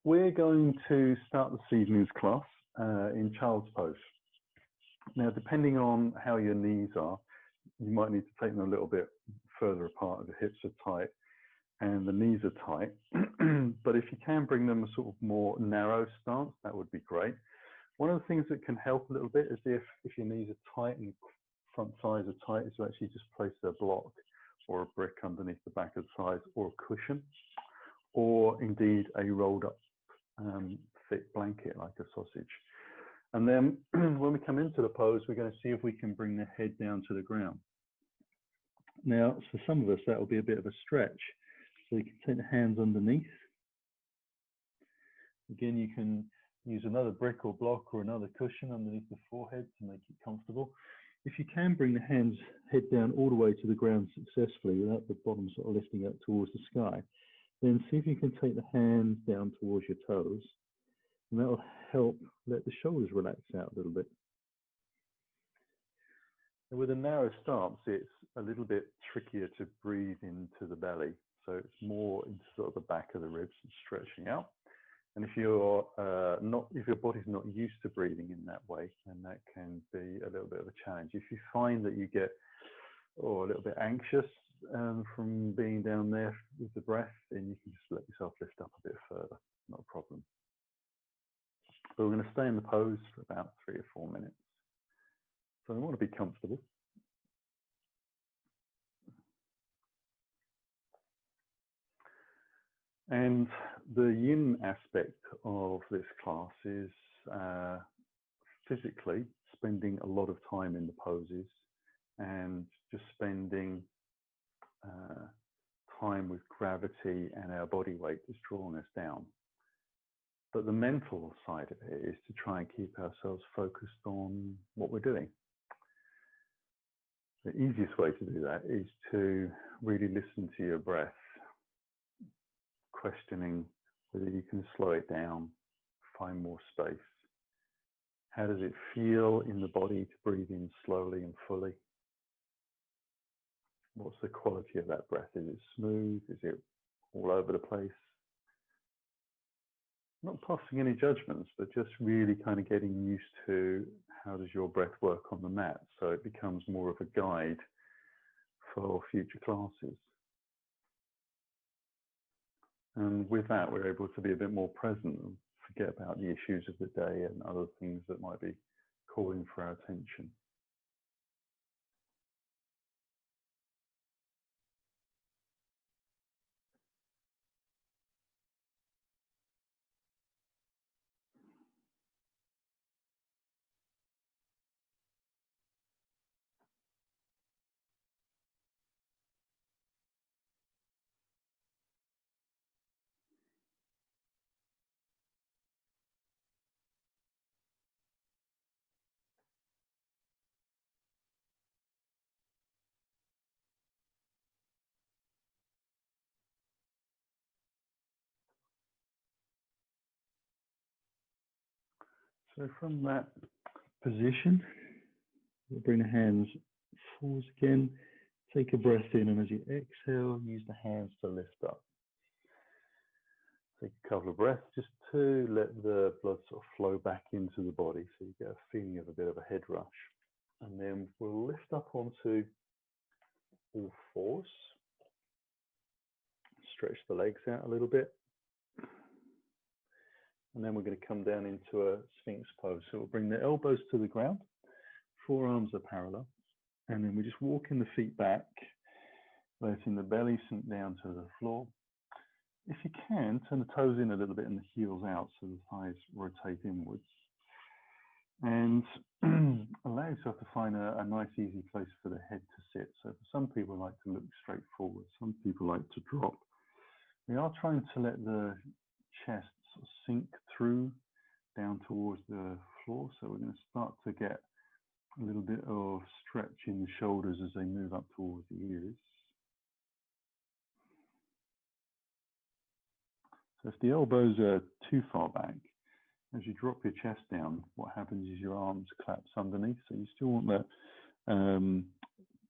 We're going to start this evening's class in child's pose. Now, depending on how your knees are, you might need to take them a little bit further apart if the hips are tight and the knees are tight. But if you can bring them a sort of more narrow stance, that would be great. One of the things that can help a little bit is if your knees are tight and your front thighs are tight, is to actually just place a block or a brick underneath the back of the thighs, or a cushion, or indeed a rolled up thick blanket like a sausage. And then when we come into the pose, we're going to see if we can bring the head down to the ground. Now, for some of us, that will be a bit of a stretch. So you can take the hands underneath. Again, you can use another brick or block or another cushion underneath the forehead to make it comfortable. If you can bring the hands head down all the way to the ground successfully without the bottom sort of lifting up towards the sky, then see if you can take the hands down towards your toes, and that will help let the shoulders relax out a little bit. And with a narrow stance, it's a little bit trickier to breathe into the belly. So it's more into sort of the back of the ribs and stretching out. And if you're if your body's not used to breathing in that way, then that can be a little bit of a challenge. If you find that you get a little bit anxious from being down there with the breath, then you can just let yourself lift up a bit further, not a problem. But we're going to stay in the pose for about 3 or 4 minutes. So we want to be comfortable. And the yin aspect of this class is physically spending a lot of time in the poses and just spending time with gravity and our body weight is drawing us down. But the mental side of it is to try and keep ourselves focused on what we're doing. The easiest way to do that is to really listen to your breath, questioning whether you can slow it down, find more space. How does it feel in the body to breathe in slowly and fully? What's the quality of that breath? Is it smooth? Is it all over the place? Not passing any judgments, but just really kind of getting used to how does your breath work on the mat, so it becomes more of a guide for future classes. And with that, we're able to be a bit more present and forget about the issues of the day and other things that might be calling for our attention. So from that position, we'll bring the hands forwards again, take a breath in, and as you exhale, use the hands to lift up. Take a couple of breaths just to let the blood sort of flow back into the body, so you get a feeling of a bit of a head rush. And then we'll lift up onto all fours, stretch the legs out a little bit. And then we're going to come down into a Sphinx pose. So we'll bring the elbows to the ground, forearms are parallel, and then we just walk in the feet back, letting the belly sink down to the floor. If you can, turn the toes in a little bit and the heels out so the thighs rotate inwards. And allow yourself to find a nice, easy place for the head to sit. So for some people like to look straight forward, some people like to drop. We are trying to let the chest sort of sink through down towards the floor. So we're going to start to get a little bit of stretch in the shoulders as they move up towards the ears. So if the elbows are too far back, as you drop your chest down, what happens is your arms collapse underneath. So you still want that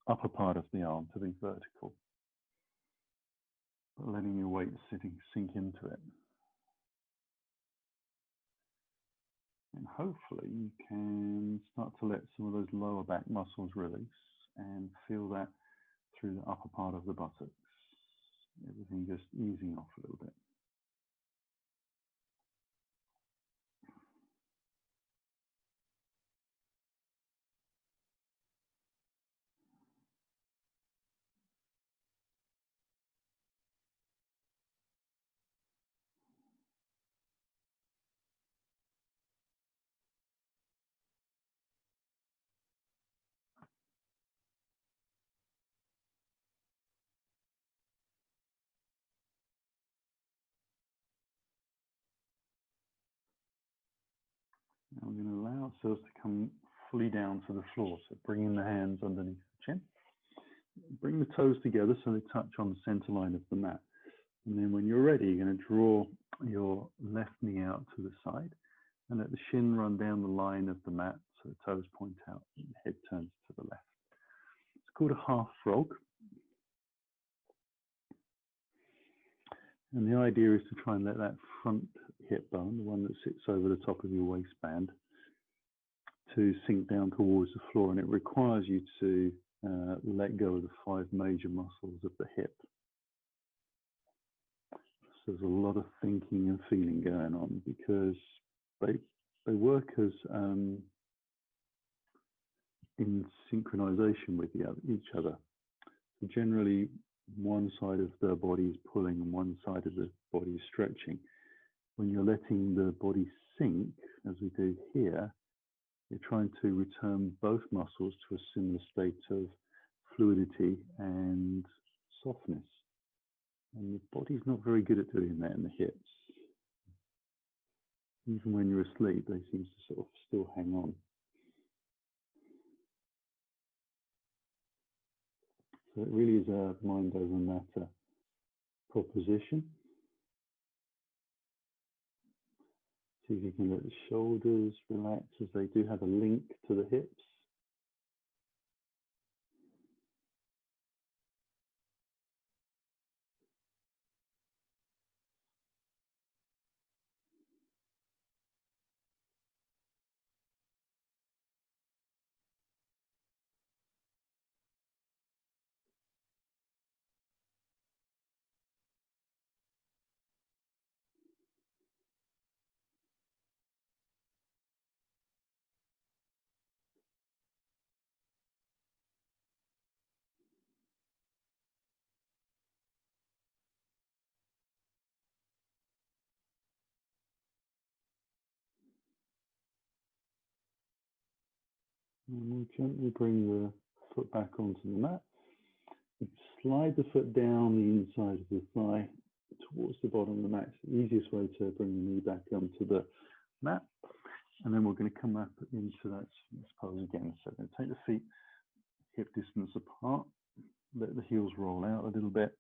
upper part of the arm to be vertical, but letting your weight sink into it. hopefully you can start to let some of those lower back muscles release and feel that through the upper part of the buttocks. Everything just easing off a little bit. Now we're going to allow ourselves to come fully down to the floor. So bringing the hands underneath the chin. Bring the toes together so they touch on the center line of the mat. And then when you're ready, you're going to draw your left knee out to the side and let the shin run down the line of the mat so the toes point out and the head turns to the left. It's called a half frog. And the idea is to try and let that front hip bone, the one that sits over the top of your waistband, to sink down towards the floor. And it requires you to let go of the 5 major muscles of the hip. So there's a lot of thinking and feeling going on because they work as in synchronization with each other. So generally, one side of the body is pulling and one side of the body is stretching. When you're letting the body sink, as we do here, you're trying to return both muscles to a similar state of fluidity and softness. And the body's not very good at doing that in the hips. Even when you're asleep, they seem to sort of still hang on. So it really is a mind over matter proposition. See if you can let the shoulders relax as they do have a link to the hips. And we'll gently bring the foot back onto the mat. Slide the foot down the inside of the thigh towards the bottom of the mat. It's the easiest way to bring the knee back onto the mat. And then we're going to come up into that pose again. So we're going to take the feet hip distance apart, let the heels roll out a little bit,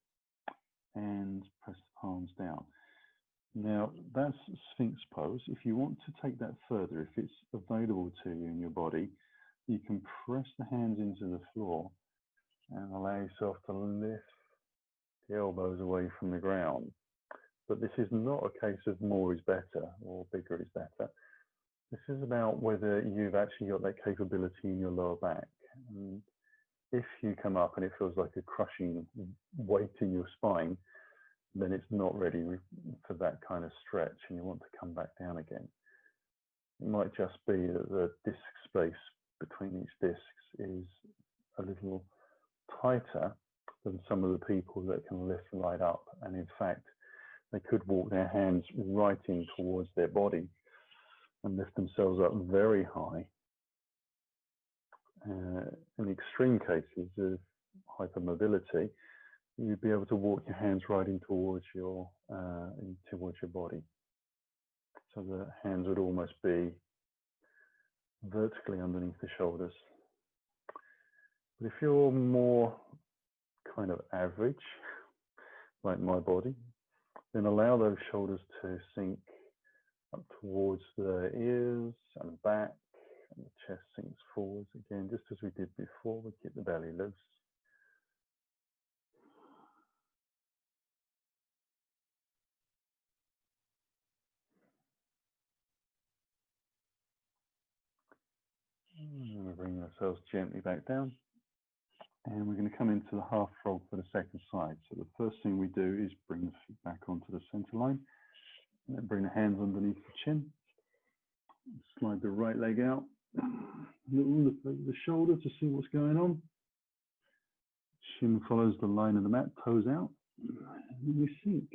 and press the palms down. Now, that's Sphinx pose. If you want to take that further, if it's available to you in your body, you can press the hands into the floor and allow yourself to lift the elbows away from the ground. But this is not a case of more is better or bigger is better. This is about whether you've actually got that capability in your lower back. And if you come up and it feels like a crushing weight in your spine, then it's not ready for that kind of stretch and you want to come back down again. It might just be that the disc space between each discs is a little tighter than some of the people that can lift right up, and in fact they could walk their hands right in towards their body and lift themselves up very high. In extreme cases of hypermobility, you'd be able to walk your hands right in towards your body, so the hands would almost be vertically underneath the shoulders. But if you're more kind of average, like my body, then allow those shoulders to sink up towards the ears and back, and the chest sinks forwards again, just as we did before. We keep the belly loose. And we're bringing ourselves gently back down. And we're going to come into the half frog for the second side. So the first thing we do is bring the feet back onto the center line. And then bring the hands underneath the chin. Slide the right leg out. Look over the shoulder to see what's going on. Shin follows the line of the mat, toes out. And we sink.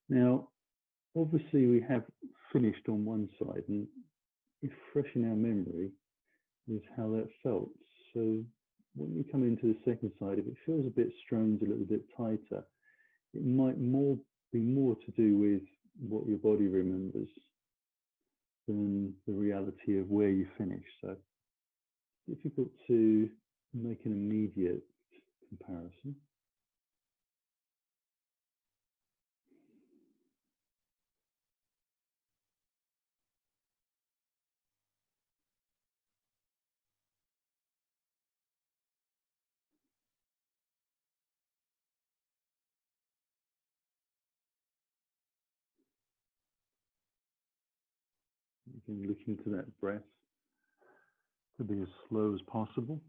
Now, obviously we have finished on one side, and it's fresh in our memory is how that felt. So when you come into the second side, if it feels a bit strange, a little bit tighter, it might be more to do with what your body remembers than the reality of where you finish. So difficult to make an immediate comparison. You can look into that breath to be as slow as possible.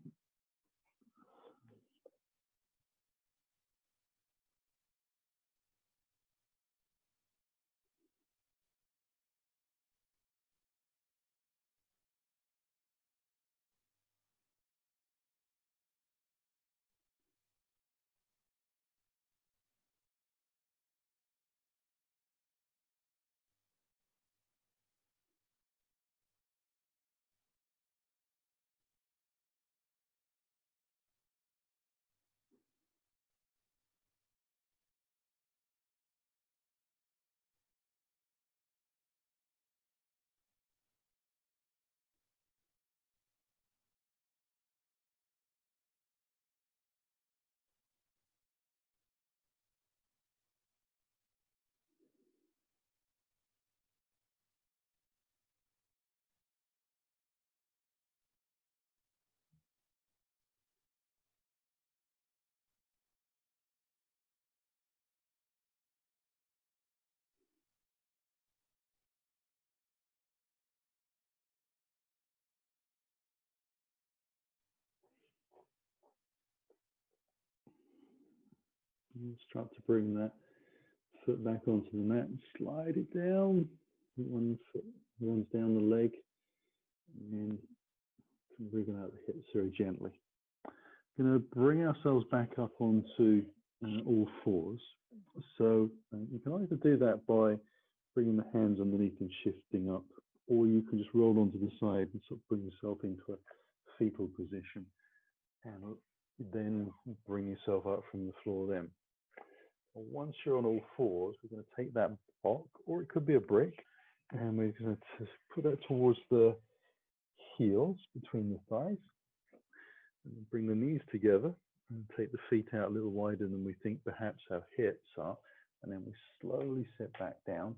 And start to bring that foot back onto the mat and slide it down. One foot runs down the leg and then wriggle out the hips very gently. Going to bring ourselves back up onto all fours. So you can either do that by bringing the hands underneath and shifting up, or you can just roll onto the side and sort of bring yourself into a fetal position and then bring yourself up from the floor then. Once you're on all fours, we're going to take that block, or it could be a brick, and we're going to put that towards the heels between the thighs, and bring the knees together, and take the feet out a little wider than we think perhaps our hips are, and then we slowly sit back down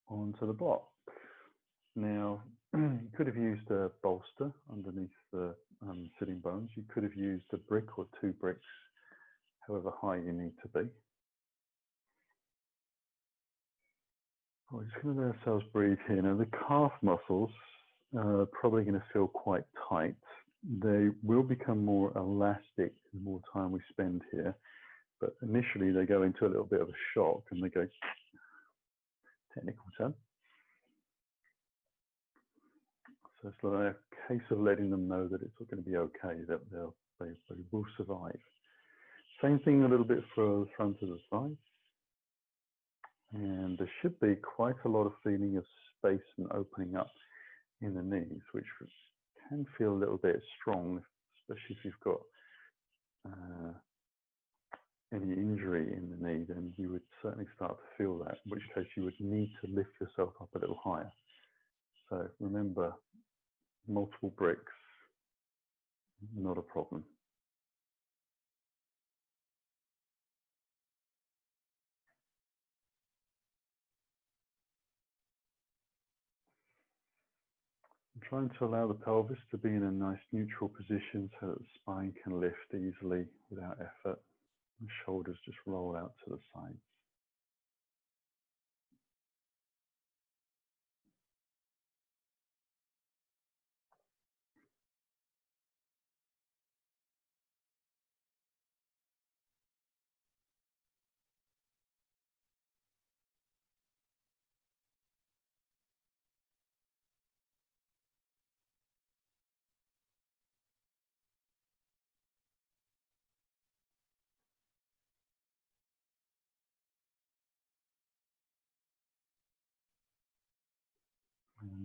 onto the block. Now, you could have used a bolster underneath the sitting bones. You could have used a brick or two bricks, however high you need to be. We're just going to let ourselves breathe here. Now, the calf muscles are probably going to feel quite tight. They will become more elastic the more time we spend here, but initially they go into a little bit of a shock and they go, technical term. So it's like a case of letting them know that it's going to be okay, that they will survive. Same thing a little bit for the front of the thigh. And there should be quite a lot of feeling of space and opening up in the knees, which can feel a little bit strong, especially if you've got any injury in the knee, then you would certainly start to feel that, in which case you would need to lift yourself up a little higher. So remember, multiple bricks, not a problem. I'm trying to allow the pelvis to be in a nice neutral position so that the spine can lift easily without effort. The shoulders just roll out to the sides.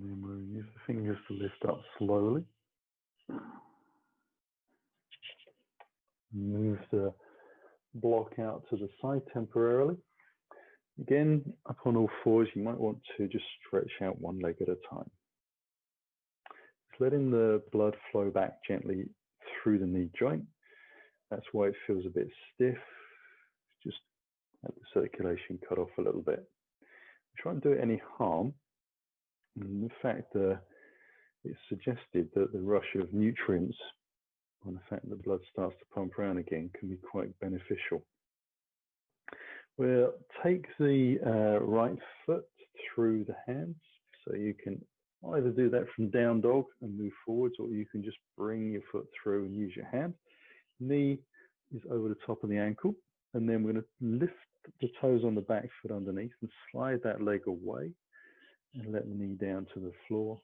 And then we'll use the fingers to lift up slowly. Move the block out to the side temporarily. Again, up on all fours, you might want to just stretch out one leg at a time. Just letting the blood flow back gently through the knee joint. That's why it feels a bit stiff. Just let the circulation cut off a little bit. Try and do it any harm. And in fact, it's suggested that the rush of nutrients, and the fact that the blood starts to pump around again, can be quite beneficial. We'll take the right foot through the hands. So you can either do that from down dog and move forwards, or you can just bring your foot through and use your hand. Knee is over the top of the ankle. And then we're going to lift the toes on the back foot underneath and slide that leg away and let the knee down to the floor.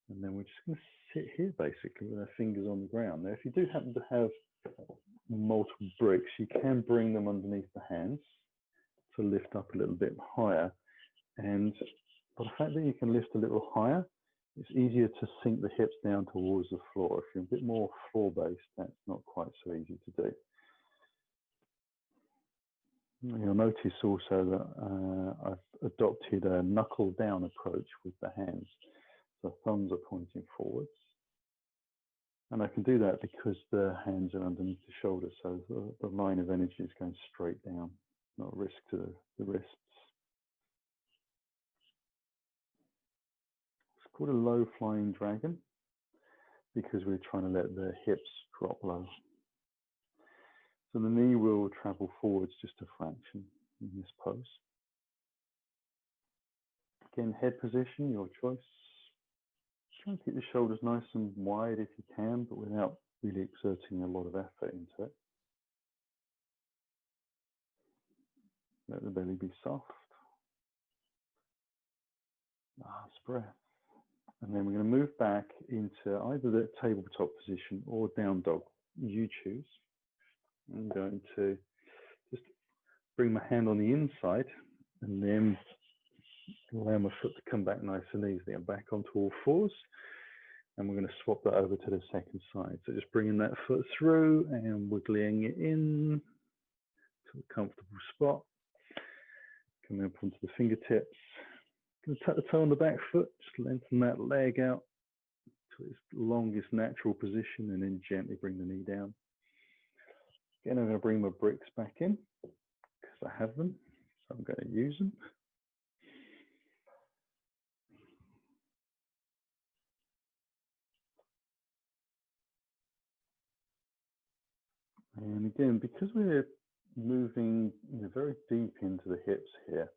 And then we're just going to sit here basically with our fingers on the ground. Now, if you do happen to have multiple bricks, you can bring them underneath the hands to lift up a little bit higher. And by the fact that you can lift a little higher, it's easier to sink the hips down towards the floor. If you're a bit more floor-based, that's not quite so easy to do. You'll notice also that I've adopted a knuckle down approach with the hands. So thumbs are pointing forwards. And I can do that because the hands are underneath the shoulders, so the line of energy is going straight down, not risk to the wrists. It's called a low flying dragon because we're trying to let the hips drop low. So the knee will travel forwards just a fraction in this pose. Again, head position, your choice. Try and keep the shoulders nice and wide if you can, but without really exerting a lot of effort into it. Let the belly be soft. Last breath. And then we're going to move back into either the tabletop position or down dog. You choose. I'm going to just bring my hand on the inside and then allow my foot to come back nice and easily. I'm back onto all fours, and we're going to swap that over to the second side. So just bringing that foot through and wiggling it in to a comfortable spot. Coming up onto the fingertips. Going to tuck the toe on the back foot, just lengthen that leg out to its longest natural position, and then gently bring the knee down. Again, I'm going to bring my bricks back in because I have them, so I'm going to use them. And again, because we're moving very deep into the hips here,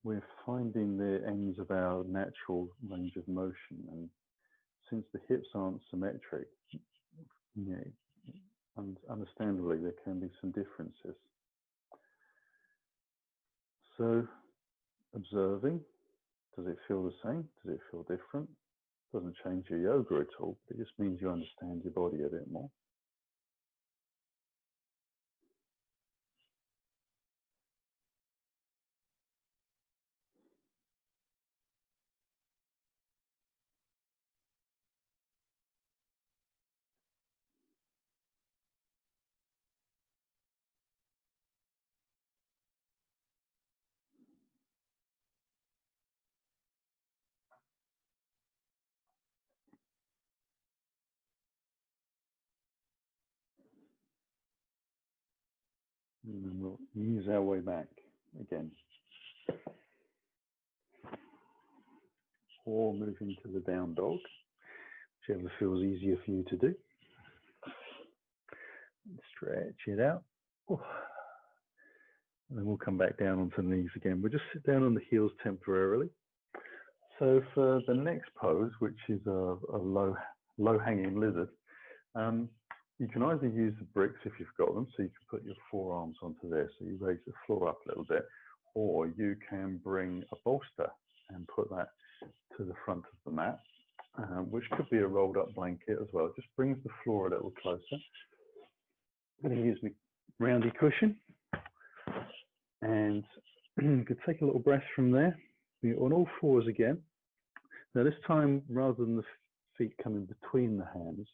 we're finding the ends of our natural range of motion. And since the hips aren't symmetric, and understandably, there can be some differences. So, observing, does it feel the same? Does it feel different? Doesn't change your yoga at all. It just means you understand your body a bit more. And then we'll ease our way back again. Or move into the down dog, whichever feels easier for you to do. Stretch it out. And then we'll come back down onto the knees again. We'll just sit down on the heels temporarily. So for the next pose, which is a low-hanging lizard, you can either use the bricks if you've got them, so you can put your forearms onto there, so you raise the floor up a little bit, or you can bring a bolster and put that to the front of the mat, which could be a rolled up blanket as well. It just brings the floor a little closer. I'm going to use my roundy cushion, and you could take a little breath from there. You're on all fours again, Now this time, rather than the feet coming between the hands,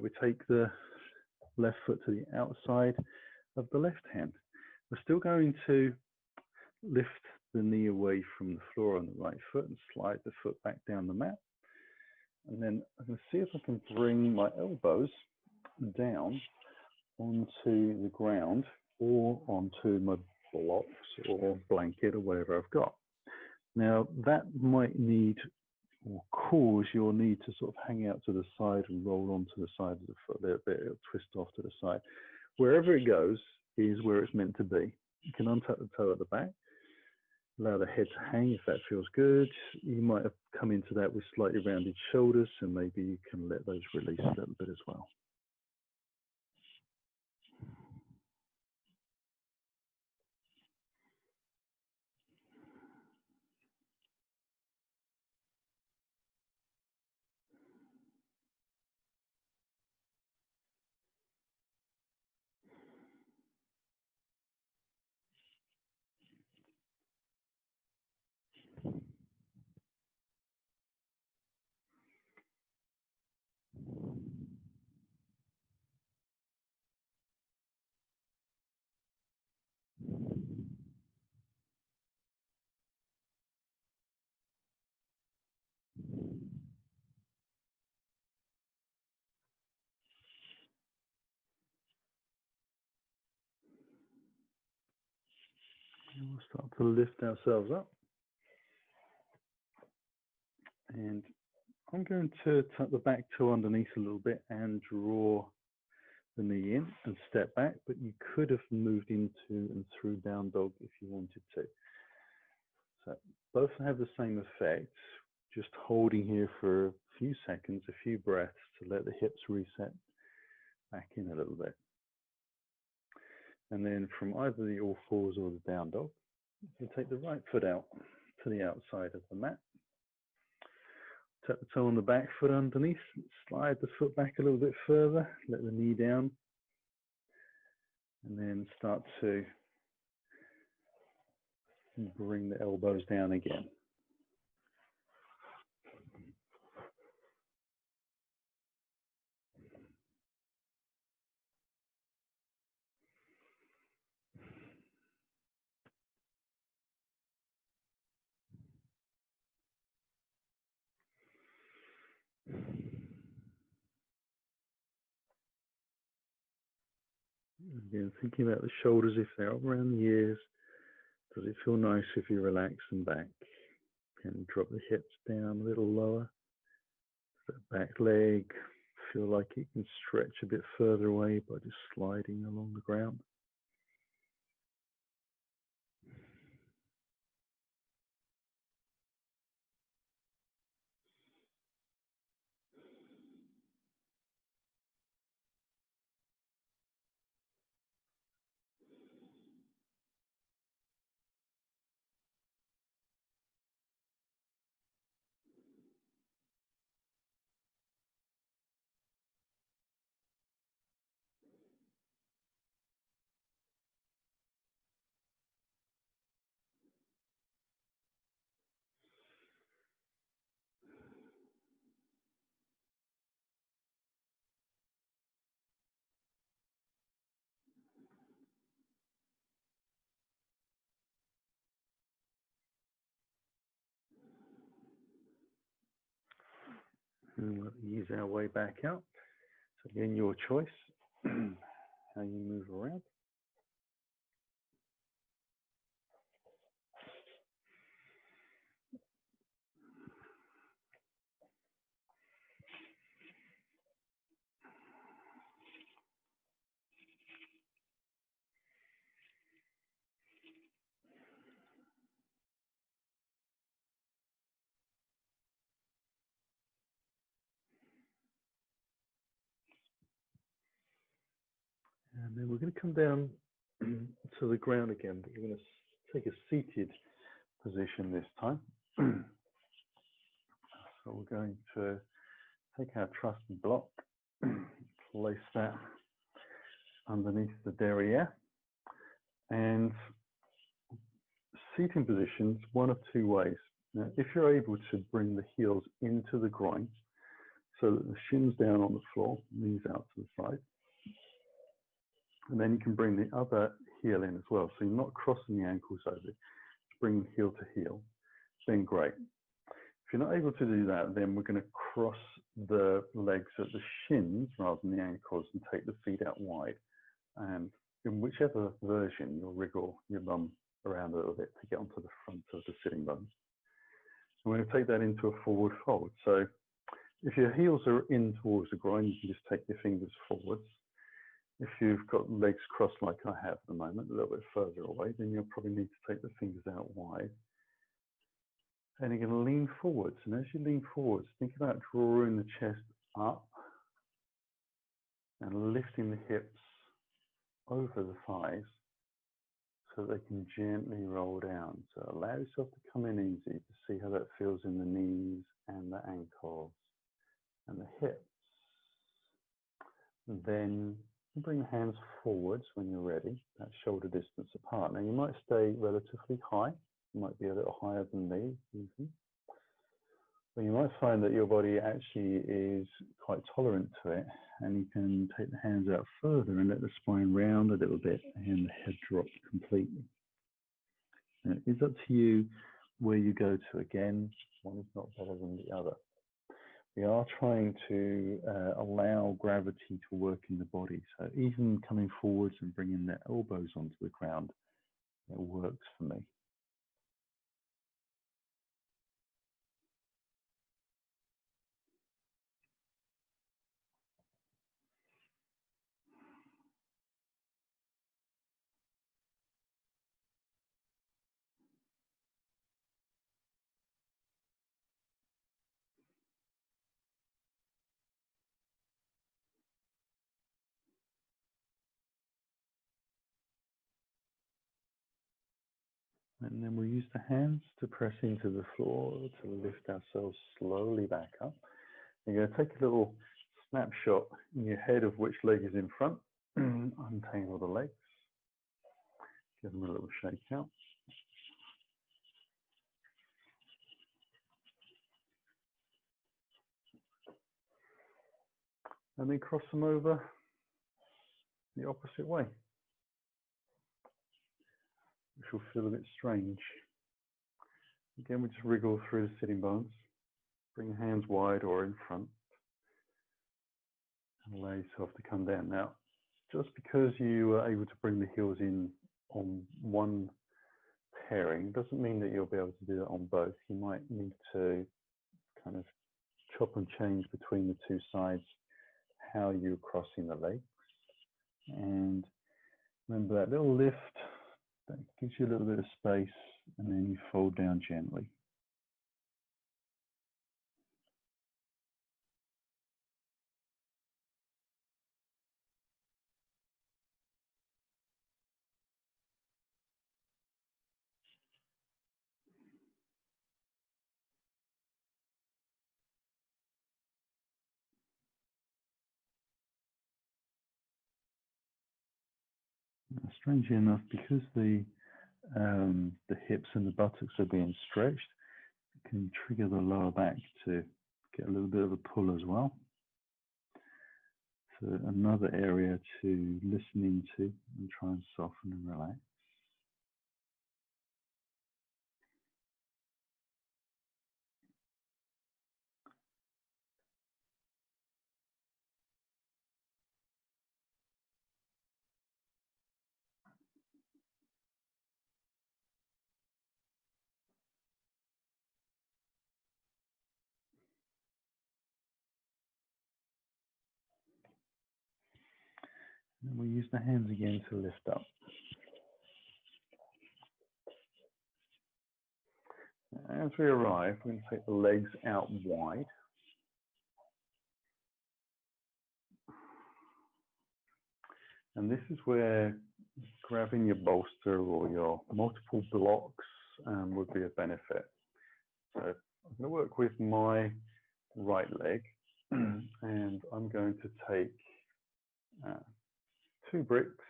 we take the left foot to the outside of the left hand. We're still going to lift the knee away from the floor on the right foot and slide the foot back down the mat. And then I'm going to see if I can bring my elbows down onto the ground or onto my blocks or blanket or whatever I've got. Now that might need or cause your knee to sort of hang out to the side and roll onto the side of the foot a little bit. It'll twist off to the side. Wherever it goes is where it's meant to be. You can untuck the toe at the back, allow the head to hang if that feels good. You might have come into that with slightly rounded shoulders, so maybe you can let those release a little bit as well. And we'll start to lift ourselves up. And I'm going to tuck the back toe underneath a little bit and draw the knee in and step back, but you could have moved into and through down dog if you wanted to. So both have the same effect, just holding here for a few seconds, a few breaths to let the hips reset back in a little bit. And then from either the all fours or the down dog, you take the right foot out to the outside of the mat. Tap the toe on the back foot underneath, slide the foot back a little bit further, let the knee down, and then start to bring the elbows down again. Again, thinking about the shoulders, if they're up around the ears, does it feel nice if you relax them back? Can drop the hips down a little lower. Does that back leg feel like it can stretch a bit further away by just sliding along the ground? And we'll ease our way back out. So again, your choice, how you move around. And then we're going to come down to the ground again, but we're going to take a seated position this time. So we're going to take our trusted block, place that underneath the derriere, and seating positions one of two ways. Now, if you're able to bring the heels into the groin, so that the shin's down on the floor, knees out to the side, and then you can bring the other heel in as well. So you're not crossing the ankles over, just bring heel to heel, then great. If you're not able to do that, then we're going to cross the legs at the shins rather than the ankles and take the feet out wide. And in whichever version, you'll wriggle your bum around a little bit to get onto the front of the sitting bones. So we're going to take that into a forward fold. So if your heels are in towards the groin, you can just take your fingers forwards. If you've got legs crossed like I have at the moment, a little bit further away, then you'll probably need to take the fingers out wide. And you're going to lean forwards. And as you lean forwards, think about drawing the chest up and lifting the hips over the thighs so they can gently roll down. So allow yourself to come in easy to see how that feels in the knees and the ankles and the hips. And then bring the hands forwards when you're ready, that shoulder distance apart. Now you might stay relatively high. You might be a little higher than me, even. But you might find that your body actually is quite tolerant to it, and you can take the hands out further and let the spine round a little bit and the head drop completely. Now, it's up to you where you go to. Again, one is not better than the other. We are trying to allow gravity to work in the body. So even coming forwards and bringing the elbows onto the ground, it works for me. And then we'll use the hands to press into the floor to lift ourselves slowly back up. You're going to take a little snapshot in your head of which leg is in front. Untangle the legs. Give them a little shake out. And then cross them over the opposite way, which will feel a bit strange. Again, we just wriggle through the sitting bones. Bring your hands wide or in front. And allow yourself to come down. Now, just because you are able to bring the heels in on one pairing doesn't mean that you'll be able to do that on both. You might need to kind of chop and change between the two sides how you're crossing the legs. And remember that little lift, that gives you a little bit of space, and then you fold down gently. Strangely enough, because the hips and the buttocks are being stretched, it can trigger the lower back to get a little bit of a pull as well. So another area to listen into and try and soften and relax. And we'll use the hands again to lift up. As we arrive, we're going to take the legs out wide. And this is where grabbing your bolster or your multiple blocks would be a benefit. So I'm going to work with my right leg, and I'm going to take 2 bricks.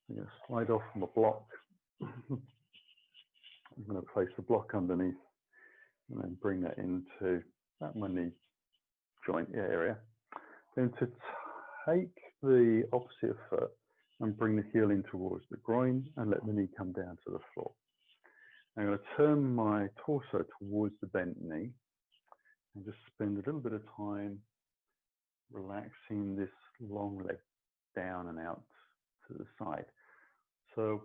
I'm going to slide off from a block. I'm going to place the block underneath and then bring that into that my knee joint area. Then to take the opposite foot and bring the heel in towards the groin and let the knee come down to the floor. I'm going to turn my torso towards the bent knee and just spend a little bit of time relaxing this long leg down and out to the side. So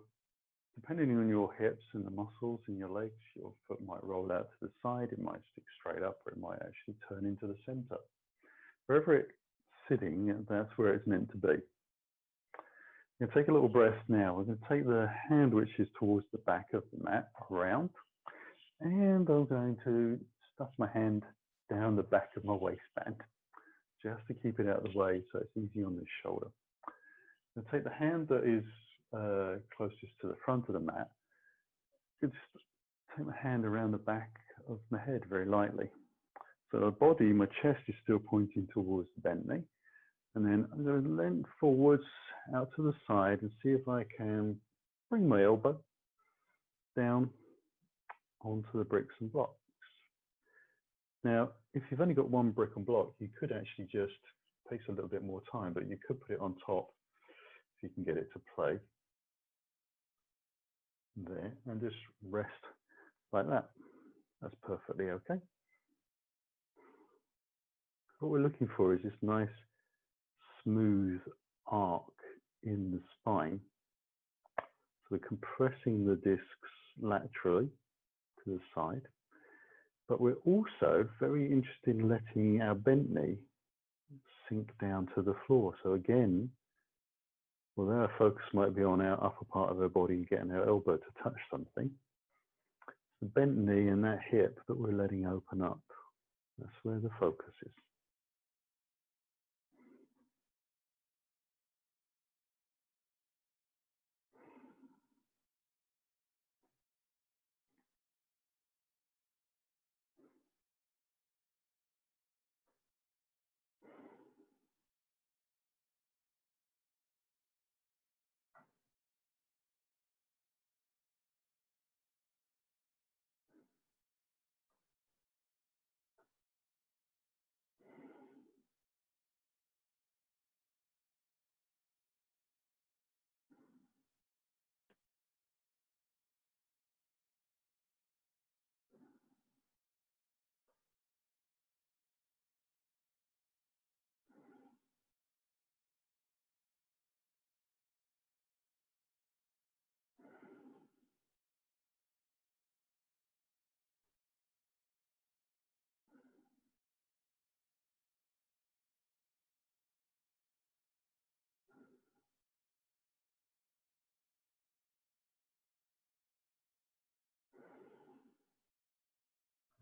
depending on your hips and the muscles in your legs, your foot might roll out to the side, it might stick straight up, or it might actually turn into the center. Wherever it's sitting, that's where it's meant to be. You're going to take a little breath now. We're going to take the hand which is towards the back of the mat around, and I'm going to stuff my hand down the back of my waistband just to keep it out of the way so it's easy on this shoulder. And take the hand that is closest to the front of the mat. Just take my hand around the back of my head very lightly. So the body, my chest is still pointing towards the bent knee. And then I'm going to lean forwards out to the side and see if I can bring my elbow down onto the bricks and blocks. Now, if you've only got one brick and block, you could actually just, takes a little bit more time, but you could put it on top if you can get it to play there and just rest like that. That's perfectly okay. What we're looking for is this nice smooth arc in the spine. So we're compressing the discs laterally to the side, but we're also very interested in letting our bent knee sink down to the floor. So again, although our focus might be on our upper part of our body, getting our elbow to touch something, the bent knee and that hip that we're letting open up, that's where the focus is.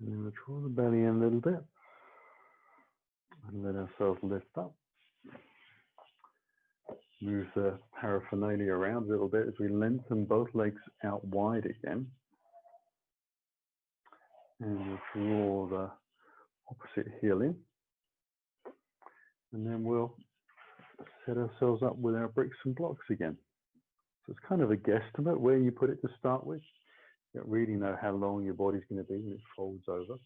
And then we'll draw the belly in a little bit and let ourselves lift up. Move the paraphernalia around a little bit as we lengthen both legs out wide again. And we'll draw the opposite heel in. And then we'll set ourselves up with our bricks and blocks again. So it's kind of a guesstimate where you put it to start with. You don't really know how long your body's going to be when it folds over.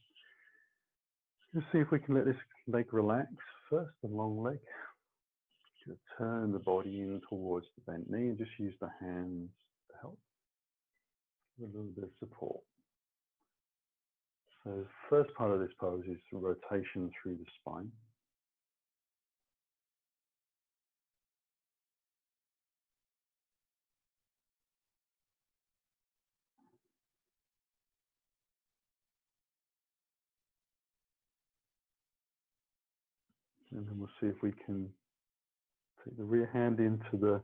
Let's see if we can let this leg relax first, the long leg. Just turn the body in towards the bent knee and just use the hands to help with a little bit of support. So the first part of this pose is rotation through the spine. And then we'll see if we can take the rear hand into the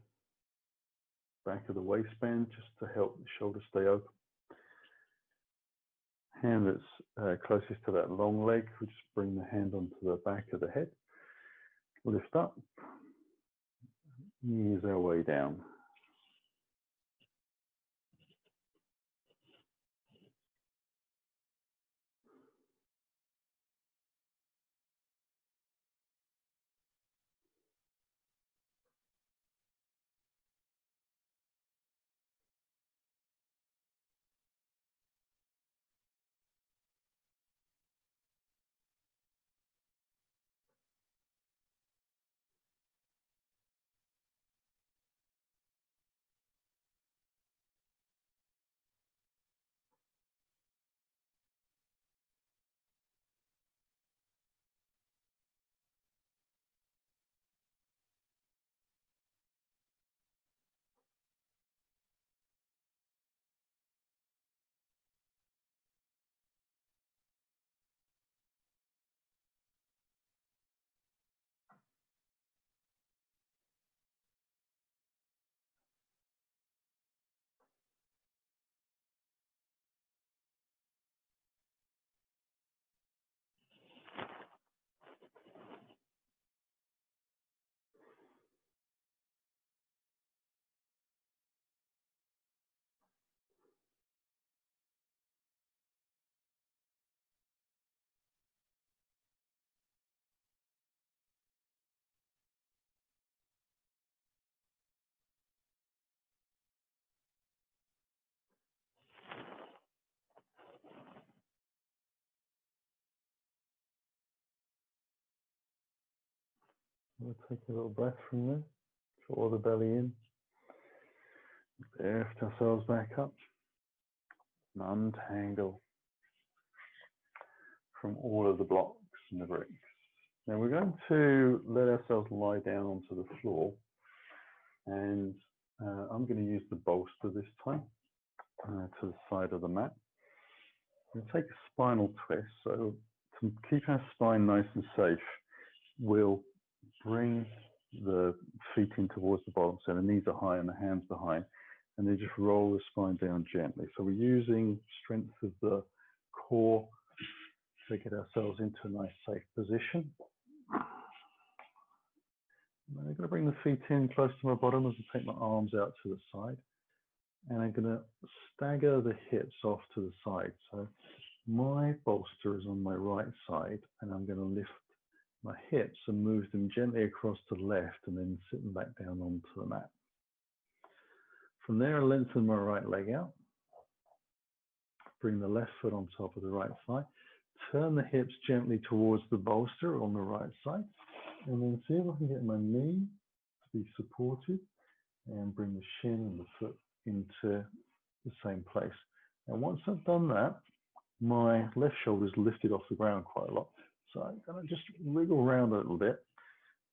back of the waistband just to help the shoulder stay open. Hand that's closest to that long leg, we just bring the hand onto the back of the head. Lift up, ease our way down. We'll take a little breath from there. Draw the belly in. Lift ourselves back up. And untangle from all of the blocks and the bricks. Now we're going to let ourselves lie down onto the floor, and I'm going to use the bolster this time to the side of the mat. We'll take a spinal twist. So to keep our spine nice and safe, we'll bring the feet in towards the bottom, so the knees are high and the hands behind, and then just roll the spine down gently. So we're using strength of the core to get ourselves into a nice safe position. And I'm going to bring the feet in close to my bottom as I take my arms out to the side. And I'm going to stagger the hips off to the side. So my bolster is on my right side, and I'm going to lift my hips and move them gently across to the left, and then sit them back down onto the mat. From there, I lengthen my right leg out. Bring the left foot on top of the right thigh. Turn the hips gently towards the bolster on the right side, and then see if I can get my knee to be supported, and bring the shin and the foot into the same place. And once I've done that, my left shoulder is lifted off the ground quite a lot. So I'm going to just wriggle around a little bit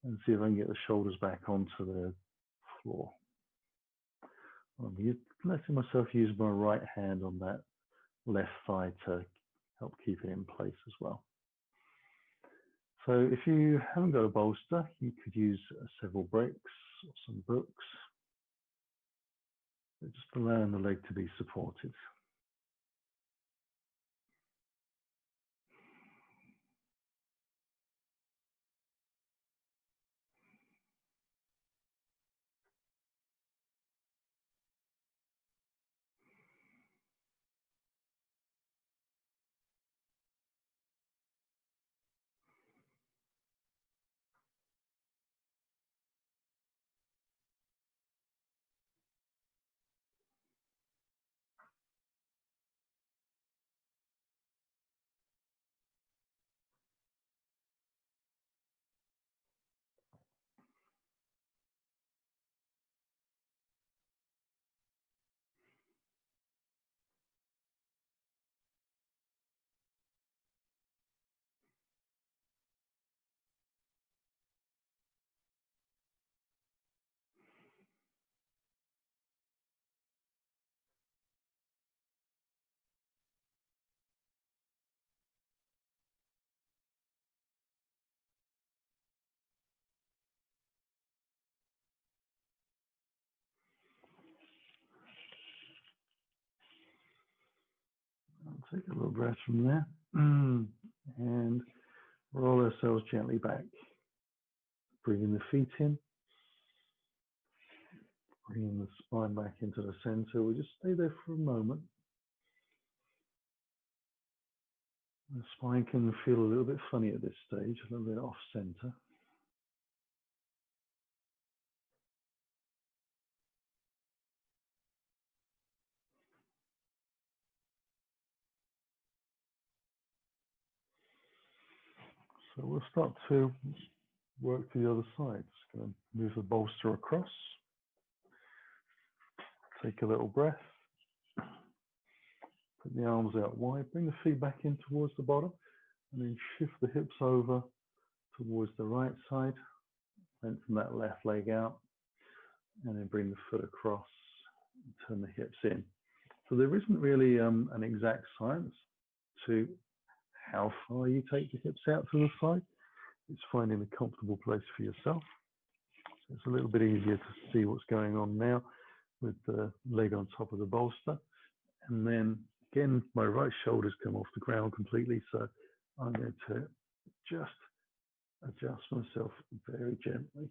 and see if I can get the shoulders back onto the floor. I'm letting myself use my right hand on that left thigh to help keep it in place as well. So if you haven't got a bolster, you could use several bricks or some books. Just allowing the leg to be supported. I'll take a little breath from there and roll ourselves gently back. Bringing the feet in, bringing the spine back into the center. We'll just stay there for a moment. The spine can feel a little bit funny at this stage, a little bit off center. So we'll start to work to the other side. Just going to move the bolster across. Take a little breath. Put the arms out wide. Bring the feet back in towards the bottom, and then shift the hips over towards the right side. Lengthen that left leg out, and then bring the foot across and turn the hips in. So there isn't really an exact science to how far you take the hips out to the side. It's finding a comfortable place for yourself. So it's a little bit easier to see what's going on now with the leg on top of the bolster. And then again, my right shoulder's come off the ground completely, so I'm going to just adjust myself very gently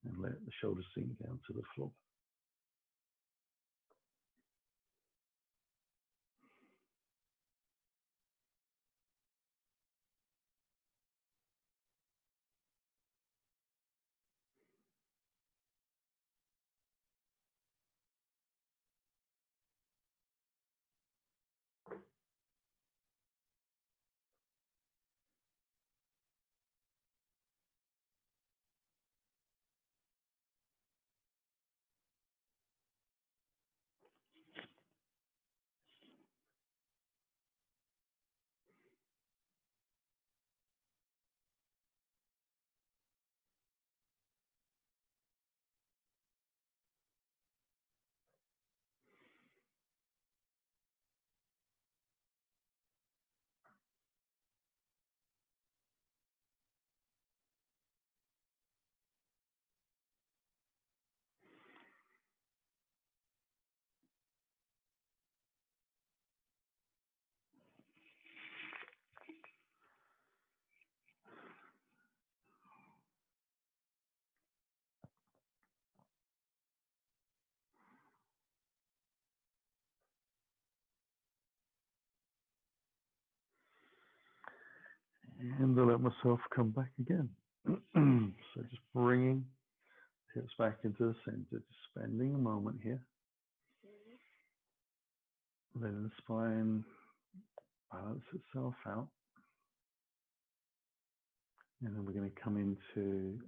and let the shoulders sink down to the floor. And I'll let myself come back again. So just bringing hips back into the center, just spending a moment here. Letting the spine balance itself out. And then we're going to come into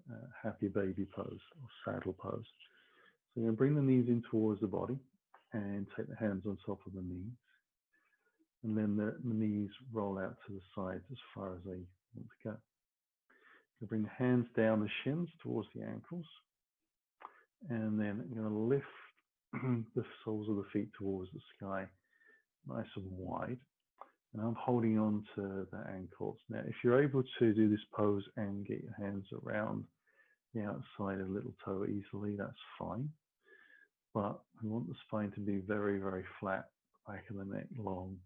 happy baby pose or saddle pose. So you're going to bring the knees in towards the body and take the hands on top of the knees. And then the knees roll out to the sides as far as they want to go. You bring the hands down the shins towards the ankles. And then you're going to lift the soles of the feet towards the sky, nice and wide. And I'm holding on to the ankles. Now, if you're able to do this pose and get your hands around the outside of the little toe easily, that's fine. But we want the spine to be very, very flat, back of the neck long.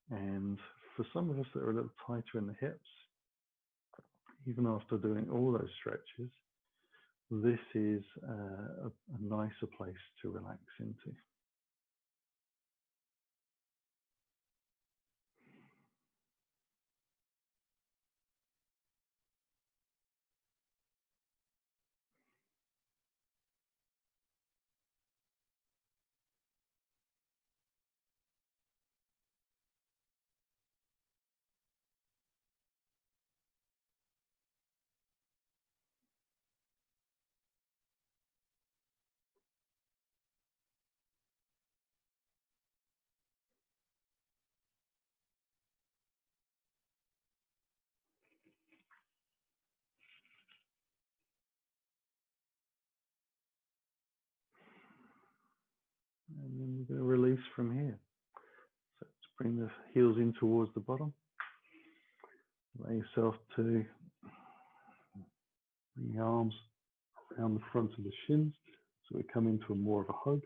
And for some of us that are a little tighter in the hips, even after doing all those stretches, this is a nicer place to relax into. And then we're going to release from here. So just bring the heels in towards the bottom. Allow yourself to bring the arms around the front of the shins. So we come into more of a hug.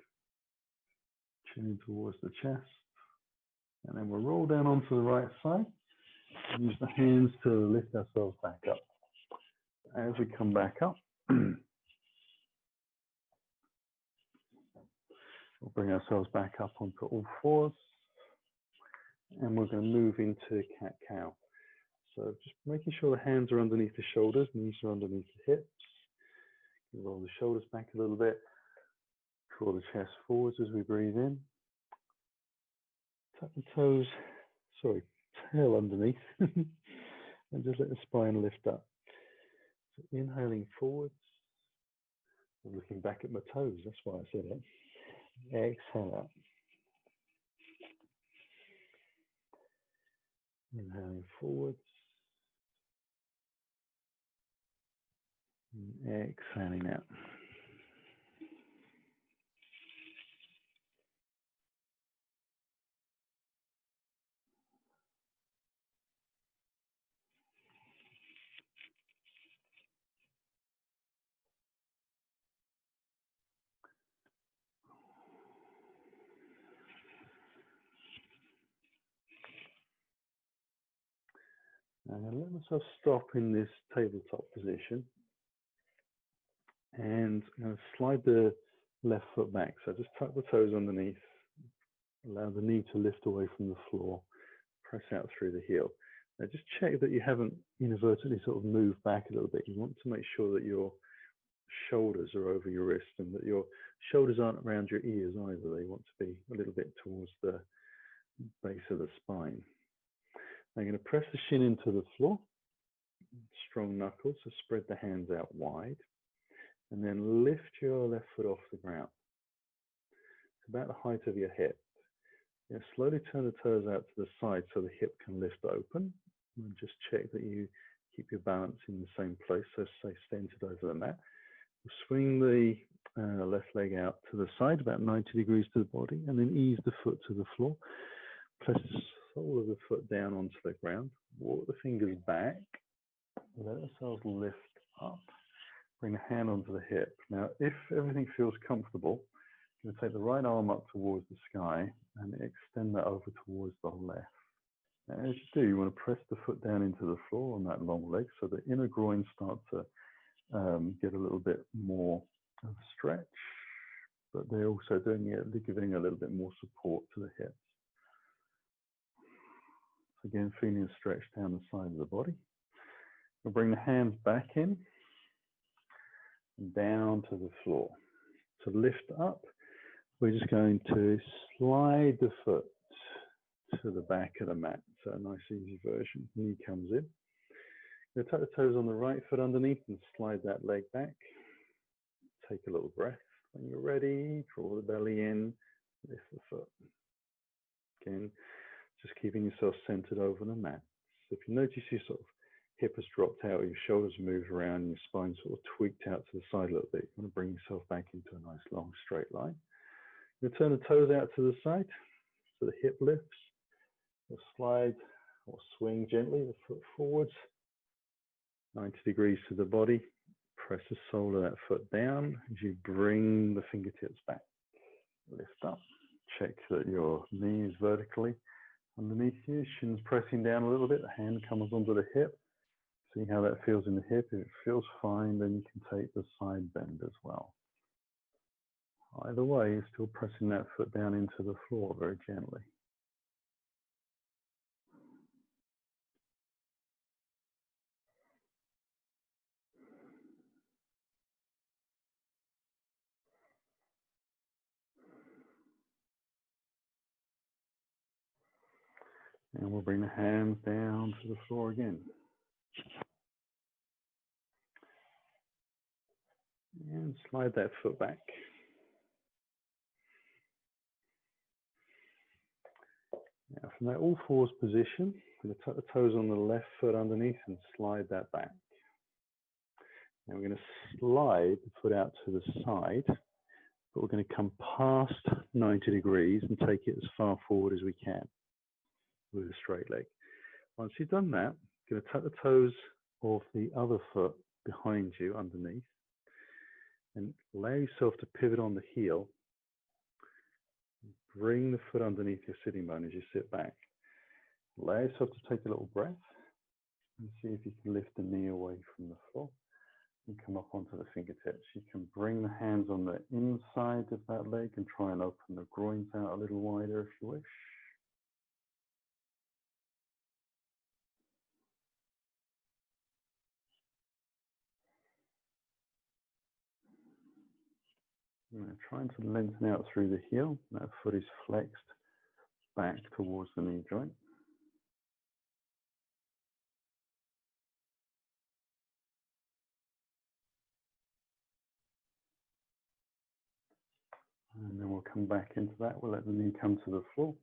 Chin in towards the chest. And then we'll roll down onto the right side. And use the hands to lift ourselves back up. As we come back up, we'll bring ourselves back up onto all fours. And we're going to move into cat-cow. So just making sure the hands are underneath the shoulders, knees are underneath the hips. Roll the shoulders back a little bit. Draw the chest forwards as we breathe in. Tuck the toes, tail underneath. And just let the spine lift up. So inhaling forwards. I'm looking back at my toes, that's why I said it. Exhale out. Inhaling forwards. And exhaling out. I'm going to let myself stop in this tabletop position. And I'm going to slide the left foot back. So just tuck the toes underneath. Allow the knee to lift away from the floor. Press out through the heel. Now just check that you haven't inadvertently sort of moved back a little bit. You want to make sure that your shoulders are over your wrist and that your shoulders aren't around your ears either. They want to be a little bit towards the base of the spine. I'm going to press the shin into the floor, strong knuckles, so spread the hands out wide, and then lift your left foot off the ground. It's about the height of your hip. You know, slowly turn the toes out to the side so the hip can lift open, and just check that you keep your balance in the same place, so stay centered over the mat. Swing the left leg out to the side, about 90 degrees to the body, and then ease the foot to the floor. Press the sole of the foot down onto the ground. Walk the fingers back. Let ourselves lift up. Bring the hand onto the hip. Now, if everything feels comfortable, you're going to take the right arm up towards the sky and extend that over towards the left. Now, as you do, you want to press the foot down into the floor on that long leg so the inner groin starts to get a little bit more of a stretch, but they're also giving a little bit more support to the hips. Again, feeling a stretch down the side of the body. We'll bring the hands back in and down to the floor. To lift up, we're just going to slide the foot to the back of the mat. So a nice easy version. Knee comes in. You'll tuck the toes on the right foot underneath and slide that leg back. Take a little breath. When you're ready, draw the belly in, lift the foot. Again, just keeping yourself centered over the mat. So if you notice your sort of hip has dropped out, your shoulders move around, and your spine sort of tweaked out to the side a little bit, you want to bring yourself back into a nice long straight line. You'll turn the toes out to the side, so the hip lifts. You'll slide or swing gently the foot forwards, 90 degrees to the body. Press the sole of that foot down as you bring the fingertips back. Lift up. Check that your knee is vertically underneath you. Shin's pressing down a little bit. The hand comes onto the hip. See how that feels in the hip. If it feels fine, then you can take the side bend as well. Either way, you're still pressing that foot down into the floor very gently. And we'll bring the hands down to the floor again. And slide that foot back. Now from that all fours position, we're going to tuck the toes on the left foot underneath and slide that back. Now we're going to slide the foot out to the side, but we're going to come past 90 degrees and take it as far forward as we can with a straight leg. Once you've done that, you're going to tuck the toes of the other foot behind you underneath and allow yourself to pivot on the heel. Bring the foot underneath your sitting bone as you sit back. Allow yourself to take a little breath and see if you can lift the knee away from the floor and come up onto the fingertips. You can bring the hands on the inside of that leg and try and open the groins out a little wider if you wish. Trying to lengthen out through the heel. That foot is flexed back towards the knee joint. And then we'll come back into that. We'll let the knee come to the floor.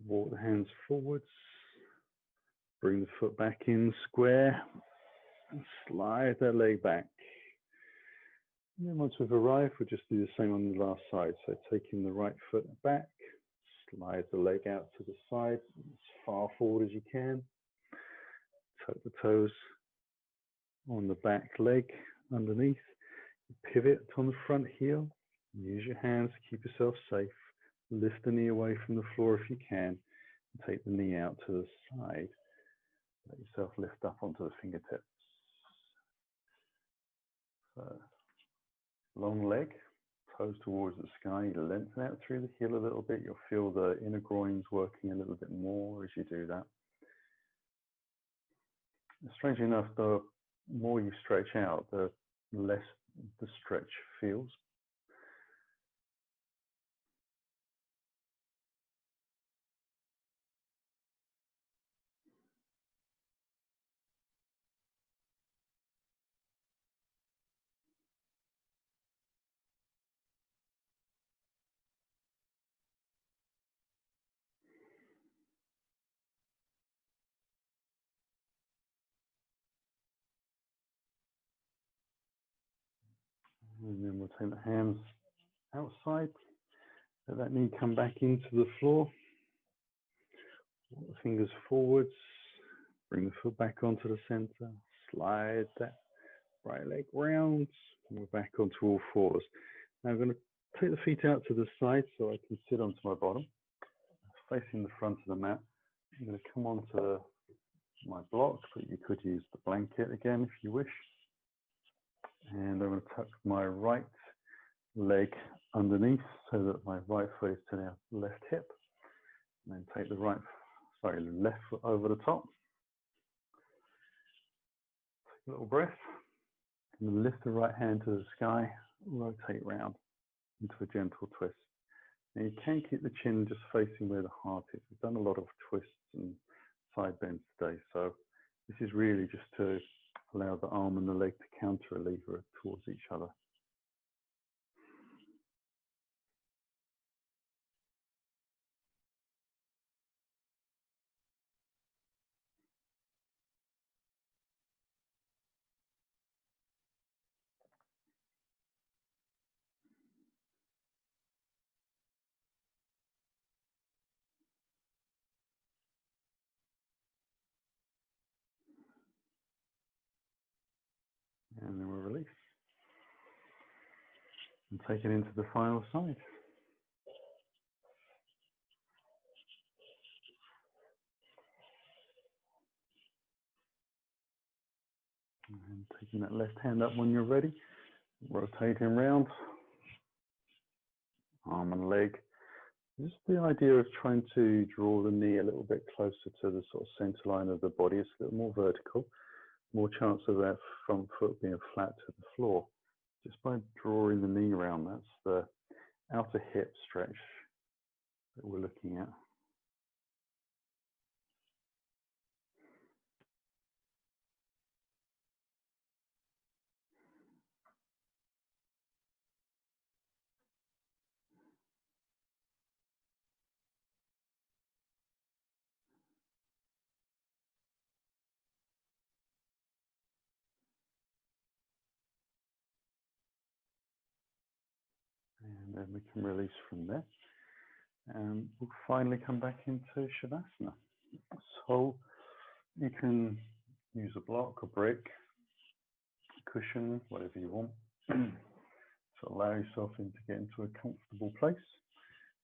Walk the hands forwards. Bring the foot back in square. And slide that leg back. And then once we've arrived, we'll just do the same on the last side. So taking the right foot back, slide the leg out to the side as far forward as you can. Tuck the toes on the back leg underneath. Pivot on the front heel. Use your hands to keep yourself safe. Lift the knee away from the floor if you can. And take the knee out to the side. Let yourself lift up onto the fingertips. So, long leg, toes towards the sky. You lengthen out through the heel a little bit. You'll feel the inner groins working a little bit more as you do that. Strangely enough, the more you stretch out, the less the stretch feels. And then we'll take the hands outside. Let that knee come back into the floor. Walk the fingers forwards. Bring the foot back onto the center. Slide that right leg round. And we're back onto all fours. Now I'm going to take the feet out to the side so I can sit onto my bottom. Facing the front of the mat. I'm going to come onto my block, but you could use the blanket again if you wish. And I'm going to tuck my right leg underneath so that my right foot is to the left hip. And then take the left foot over the top. Take a little breath. And then lift the right hand to the sky, rotate round into a gentle twist. Now you can keep the chin just facing where the heart is. We've done a lot of twists and side bends today, so this is really just to allow the arm and the leg to counter a lever towards each other. And then we'll release. And take it into the final side. And taking that left hand up when you're ready, rotating round, arm and leg. Just the idea of trying to draw the knee a little bit closer to the sort of center line of the body. It's a little more vertical, more chance of that front foot being flat to the floor. Just by drawing the knee around, that's the outer hip stretch that we're looking at. And then we can release from there. And we'll finally come back into Shavasana. So you can use a block, a brick, a cushion, whatever you want, to allow yourself to get into a comfortable place.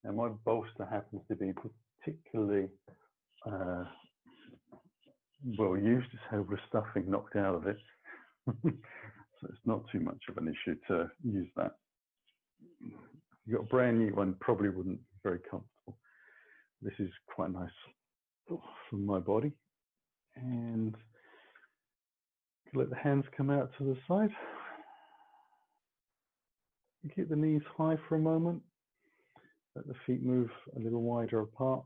And my bolster happens to be particularly well used. It's had the stuffing knocked out of it. So it's not too much of an issue to use that. If you've got a brand new one, probably wouldn't be very comfortable. This is quite nice for my body. And let the hands come out to the side. Keep the knees high for a moment. Let the feet move a little wider apart.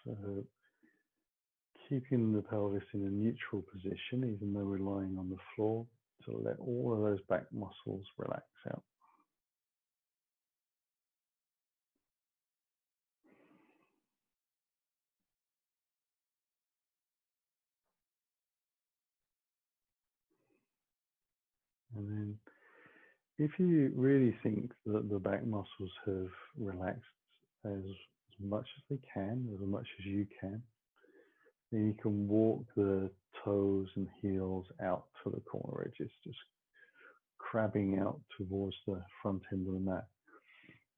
So keeping the pelvis in a neutral position, even though we're lying on the floor, to let all of those back muscles relax out. And then if you really think that the back muscles have relaxed as much as they can, as much as you can, then you can walk the toes and heels out to the corner edges, just crabbing out towards the front end of the mat.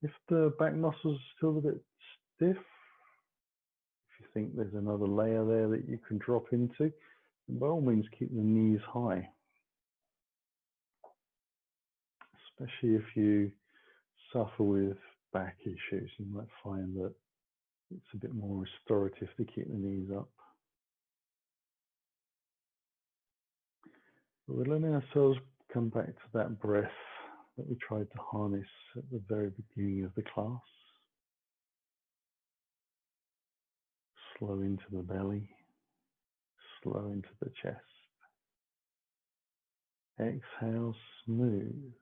If the back muscles are still a bit stiff, if you think there's another layer there that you can drop into, then by all means keep the knees high. Especially if you suffer with back issues, you might find that it's a bit more restorative to keep the knees up. But we're letting ourselves come back to that breath that we tried to harness at the very beginning of the class. Slow into the belly, slow into the chest. Exhale, smooth.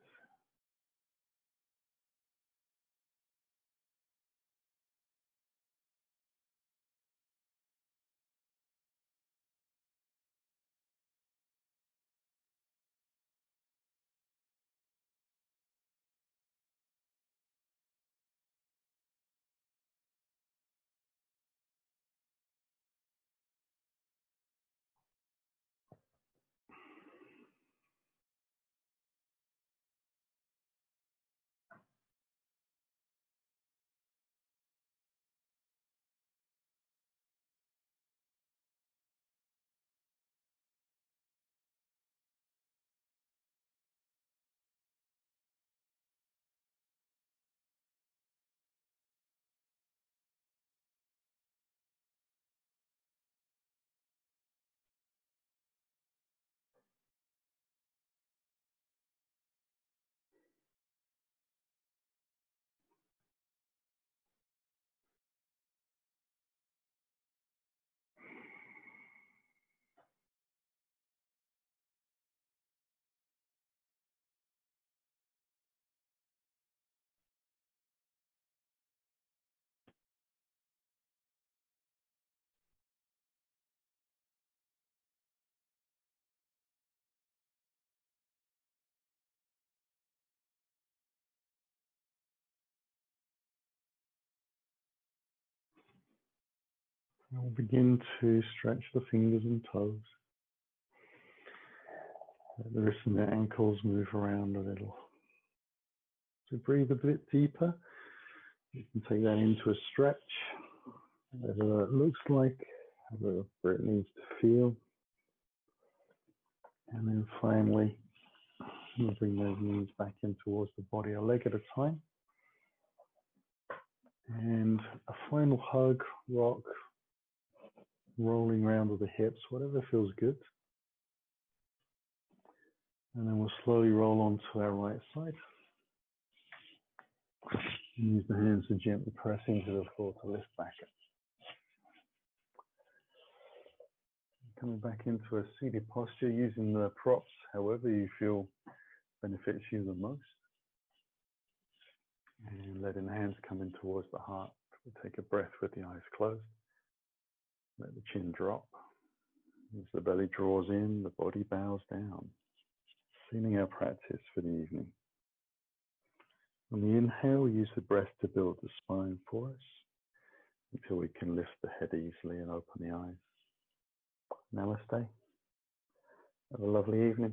We'll begin to stretch the fingers and toes. Let the wrists and the ankles move around a little. So breathe a bit deeper. You can take that into a stretch, whatever it looks like, whatever it needs to feel. And then finally, we'll bring those knees back in towards the body, a leg at a time. And a final hug, rock, rolling around with the hips, whatever feels good. And then we'll slowly roll onto our right side. And use the hands to gently press into the floor to lift back up. Coming back into a seated posture, using the props however you feel benefits you the most. And letting the hands come in towards the heart. We'll take a breath with the eyes closed. Let the chin drop. As the belly draws in, the body bows down. Sealing our practice for the evening. On the inhale, use the breath to build the spine for us until we can lift the head easily and open the eyes. Namaste. Have a lovely evening.